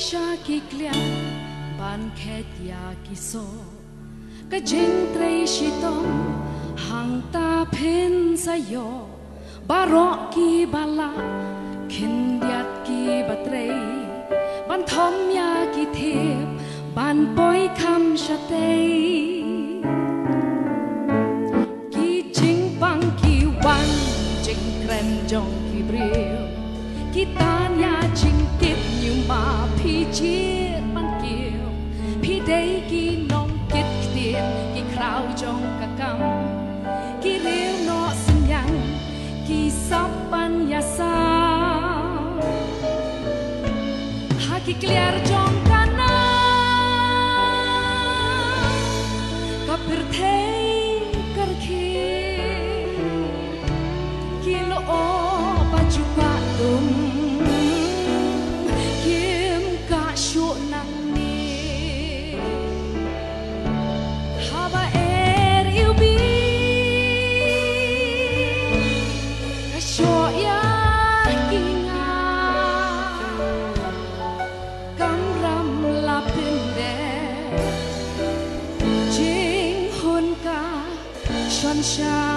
cha ki klia ban khet ya ki so ka jing trei shi tom hang ta phin sa yo baro ki bala khin diat ki batrei ban thom ya ki thep ban poi kham sha tei ki jing bang ki wan jing krem jong ki brio ki tan ya jing kit nhưng mà phi chiết ban kiều phi đây ki nong kit tiền ki khao trong cả cam ki riêu nó sinh yang ki sắp ban ya sao ha ki clear trong kana kapir thei kar khi ki lo o ba chu pa dum sunshine